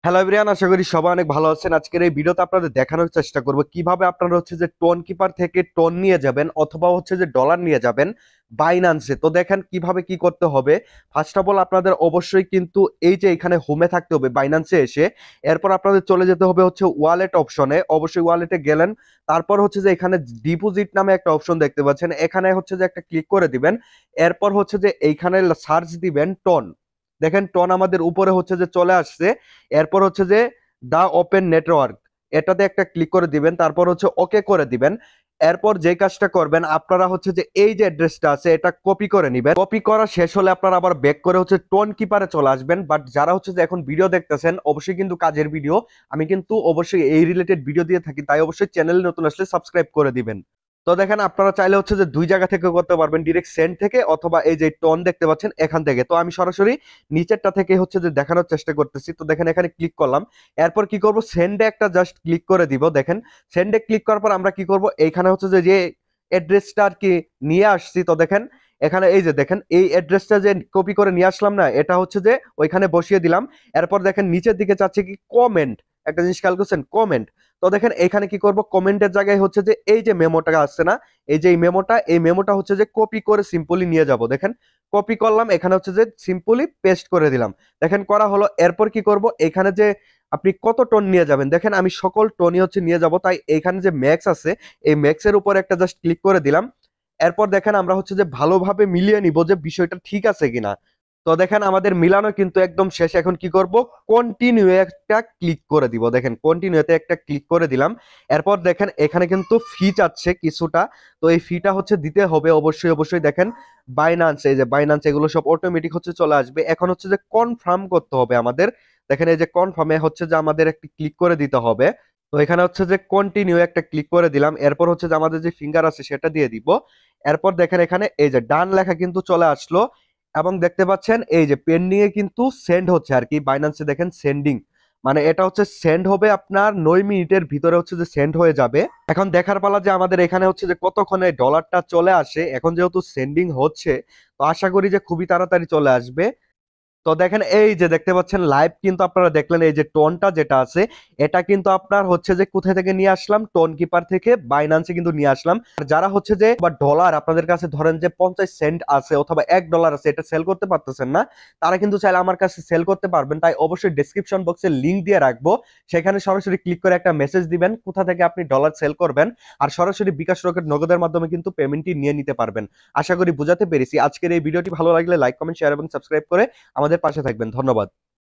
Hello everyone, আশা করি সবাই অনেক ভালো আছেন। আজকের এই ভিডিওতে আপনাদের দেখানোর চেষ্টা করব কিভাবে আপনারা হচ্ছে যে টোন কিপার থেকে টোন নিয়ে যাবেন অথবা হচ্ছে যে ডলার নিয়ে যাবেন বাইন্যান্সে। তো দেখেন কিভাবে কি করতে হবে। ফার্স্ট অফ অল আপনাদের অবশ্যই কিন্তু এই যে এখানে হোমে থাকতে হবে বাইন্যান্সে এসে। এরপর আপনাদের চলে যেতে হবে হচ্ছে ওয়ালেট অপশনে। অবশ্যই ওয়ালেটে গেলেন, তারপর হচ্ছে যে এখানে ডিপোজিট নামে একটা অপশন দেখতে পাচ্ছেন, এখানে হচ্ছে যে একটা ক্লিক করে দিবেন। এরপর হচ্ছে যে এইখানে সার্চ দিবেন টোন। দেখেন টোন আমাদের উপরে হচ্ছে যে চলে আসছে। এরপর হচ্ছে যে দা ওপেন নেটওয়ার্ক, এটাতে একটা ক্লিক করে দিবেন, তারপর হচ্ছে ওকে করে দিবেন। এরপর যে কাজটা করবেন আপনারা হচ্ছে যে এই যে অ্যাড্রেসটা আছে এটা কপি করে নেবেন। কপি করা শেষ হলে আপনারা আবার ব্যাক করে হচ্ছে টোন কিপারে চলে আসবেন। বাট যারা হচ্ছে যে এখন ভিডিও দেখতেছেন, অবশ্যই কিন্তু কাজের ভিডিও, আমি কিন্তু অবশ্যই এই রিলেটেড ভিডিও দিয়ে থাকি, তাই অবশ্যই চ্যানেল নতুন আসলে সাবস্ক্রাইব করে দিবেন। তো দেখেন আপনারা চাইলে হচ্ছে যে দুই জায়গা থেকে করতে পারবেন, ডিরেক্ট সেন্ড থেকে অথবা এই যে টোন দেখতে পাচ্ছেন এখান থেকে। তো আমি সরাসরি নিচেরটা থেকে হচ্ছে যে দেখানোর চেষ্টা করতেছি। তো দেখেন এখানে ক্লিক করলাম। এরপর কি করব, সেন্ডে একটা জাস্ট ক্লিক করে দিব। দেখেন সেন্ডে ক্লিক করার পর আমরা কি করব, এইখানে হচ্ছে যে যে অ্যাড্রেসটা আর কি নিয়ে আসছি, তো দেখেন এখানে এই যে দেখেন এই অ্যাড্রেসটা যে কপি করে নিয়ে আসলাম না, এটা হচ্ছে যে ওইখানে বসিয়ে দিলাম। এরপর দেখেন নিচের দিকে চাচ্ছে কি কমেন্ট, একটা জিনিস খেয়াল করছেন কমেন্ট। তো দেখেন এখানে কি করব, কমেন্টের জায়গায় হচ্ছে যে এই যে মেমোটা আসছে না, এই যে এই মেমোটা হচ্ছে যে কপি করে সিম্পলি নিয়ে যাব। দেখেন কপি করলাম, এখানে হচ্ছে যে সিম্পলি পেস্ট করে দিলাম। দেখেন করা হলো। এরপর কি করব, এখানে যে আপনি কত টোন নিয়ে যাবেন, দেখেন আমি সকল টোনই হচ্ছে নিয়ে যাব, তাই এখানে যে ম্যাক্স আছে এই ম্যাক্সের উপর একটা জাস্ট ক্লিক করে দিলাম। এরপর দেখেন আমরা হচ্ছে যে ভালোভাবে মিলিয়ে নিব যে বিষয়টা ঠিক আছে কিনা। তো দেখেন আমাদের মিলানো কিন্তু একদম শেষ। এখন কি করব, কন্টিনিউ একটা ক্লিক করে দিব। দেখেন কন্টিনিউতে একটা ক্লিক করে দিলাম। এরপর দেখেন এখানে কিন্তু ফি চাচ্ছে কিছুটা, তো এই ফিটা হচ্ছে দিতে হবে অবশ্যই অবশ্যই। দেখেন বাইনান্স, এই যে বাইনান্স এগুলো সব অটোমেটিক হচ্ছে চলে আসবে। এখন হচ্ছে যে কনফার্ম করতে হবে আমাদের। দেখেন এই যে কনফার্মে হচ্ছে যে আমাদের একটি ক্লিক করে দিতে হবে। তো এখানে হচ্ছে যে কন্টিনিউ একটা ক্লিক করে দিলাম। এরপর হচ্ছে যে আমাদের যে ফিঙ্গার আছে সেটা দিয়ে দিব। এরপর দেখেন এখানে এই যে ডান লেখা কিন্তু চলে আসলো, এবং দেখতে পাচ্ছেন এই যে পেন্ডিং এ কিন্তু সেন্ড হচ্ছে আর কি। বাইন্যান্সে দেখেন সেন্ডিং, মানে এটা হচ্ছে সেন্ড হবে আপনার 9 মিনিটের ভিতরে হচ্ছে যে সেন্ড হয়ে যাবে। এখন দেখার পালা যে আমাদের এখানে হচ্ছে যে কতক্ষণে ডলারটা চলে আসে। এখন যেহেতু সেন্ডিং হচ্ছে, তো আশা করি যে খুবই তাড়াতাড়ি চলে আসবে। তো দেখেন এই যে দেখতে পাচ্ছেন লাইভ কিন্তু আপনারা দেখলেন, এই যে টোনটা যেটা আছে এটা কিন্তু আপনার হচ্ছে যে কোথায় থেকে নিয়ে আসলাম, টোন কিপার থেকে বাইন্যান্সে কিন্তু নিয়ে আসলাম। আর যারা হচ্ছে যে বা ডলার আপনাদের কাছে ধরেন যে 50 সেন্ট আছে অথবা $1 আছে, এটা সেল করতে পারতেছেন না, তারা কিন্তু চাইলে আমার কাছে সেল করতে পারবেন। তাই অবশ্যই ডেসক্রিপশন বক্সে লিংক দিয়ে রাখবো, সেখানে সরাসরি ক্লিক করে একটা মেসেজ দিবেন কোথা থেকে আপনি ডলার সেল করবেন, আর সরাসরি বিকাশ রকেট নগদের মাধ্যমে কিন্তু পেমেন্টটি নিয়ে নিতে পারবেন। আশা করি বুঝাতে পেরেছি। আজকের এই ভিডিওটি ভালো লাগলে লাইক কমেন্ট শেয়ার এবং সাবস্ক্রাইব করে আমাদের পাশে থাকবেন। ধন্যবাদ।